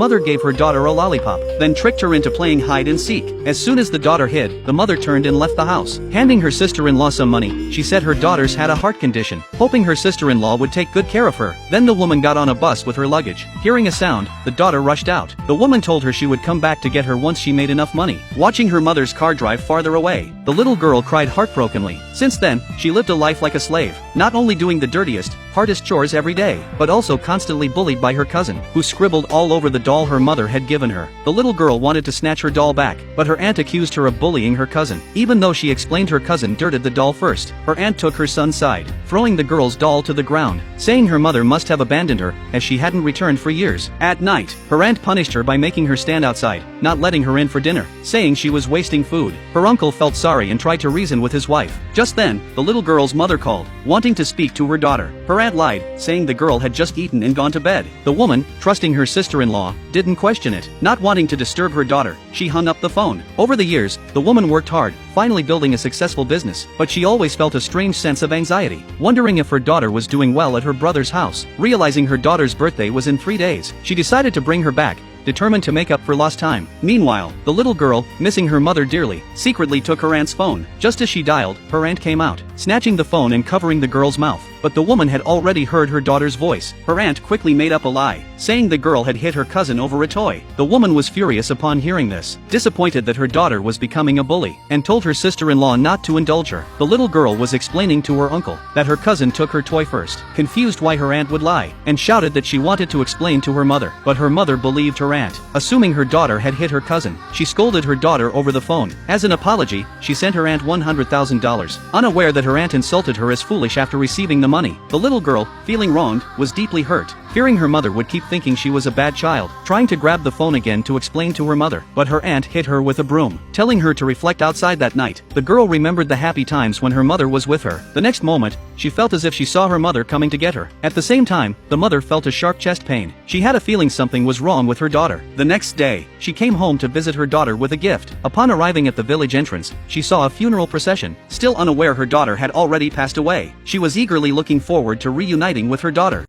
mother gave her daughter a lollipop, then tricked her into playing hide and seek. As soon as the daughter hid, the mother turned and left the house. Handing her sister-in-law some money, she said her daughters had a heart condition, hoping her sister-in-law would take good care of her. Then the woman got on a bus with her luggage. Hearing a sound, the daughter rushed out. The woman told her she would come back to get her once she made enough money. Watching her mother's car drive farther away, the little girl cried heartbrokenly. Since then, she lived a life like a slave, not only doing the dirtiest, hardest chores every day, but also constantly bullied by her cousin, who scribbled all over the doll her mother had given her. The little girl wanted to snatch her doll back, but her aunt accused her of bullying her cousin. Even though she explained her cousin dirted the doll first, her aunt took her son's side, throwing the girl's doll to the ground, saying her mother must have abandoned her, as she hadn't returned for years. At night, her aunt punished her by making her stand outside, not letting her in for dinner, saying she was wasting food. Her uncle felt sorry and tried to reason with his wife. Just then, the little girl's mother called, wanting to speak to her daughter. Her aunt lied, saying the girl had just eaten and gone to bed. The woman, trusting her sister-in-law, didn't question it. Not wanting to disturb her daughter, she hung up the phone. Over the years, the woman worked hard, finally building a successful business, but she always felt a strange sense of anxiety, wondering if her daughter was doing well at her brother's house. Realizing her daughter's birthday was in 3 days, she decided to bring her back, determined to make up for lost time. Meanwhile, the little girl, missing her mother dearly, secretly took her aunt's phone. Just as she dialed, her aunt came out, snatching the phone and covering the girl's mouth. But the woman had already heard her daughter's voice. Her aunt quickly made up a lie, saying the girl had hit her cousin over a toy. The woman was furious upon hearing this, disappointed that her daughter was becoming a bully, and told her sister-in-law not to indulge her. The little girl was explaining to her uncle that her cousin took her toy first, confused why her aunt would lie, and shouted that she wanted to explain to her mother. But her mother believed her aunt, assuming her daughter had hit her cousin. She scolded her daughter over the phone. As an apology, she sent her aunt $100,000, unaware that her aunt insulted her as foolish after receiving the money. The little girl, feeling wronged, was deeply hurt, fearing her mother would keep thinking she was a bad child, trying to grab the phone again to explain to her mother. But her aunt hit her with a broom, telling her to reflect outside that night. The girl remembered the happy times when her mother was with her. The next moment, she felt as if she saw her mother coming to get her. At the same time, the mother felt a sharp chest pain. She had a feeling something was wrong with her daughter. The next day, she came home to visit her daughter with a gift. Upon arriving at the village entrance, she saw a funeral procession. Still unaware her daughter had already passed away, she was eagerly looking forward to reuniting with her daughter.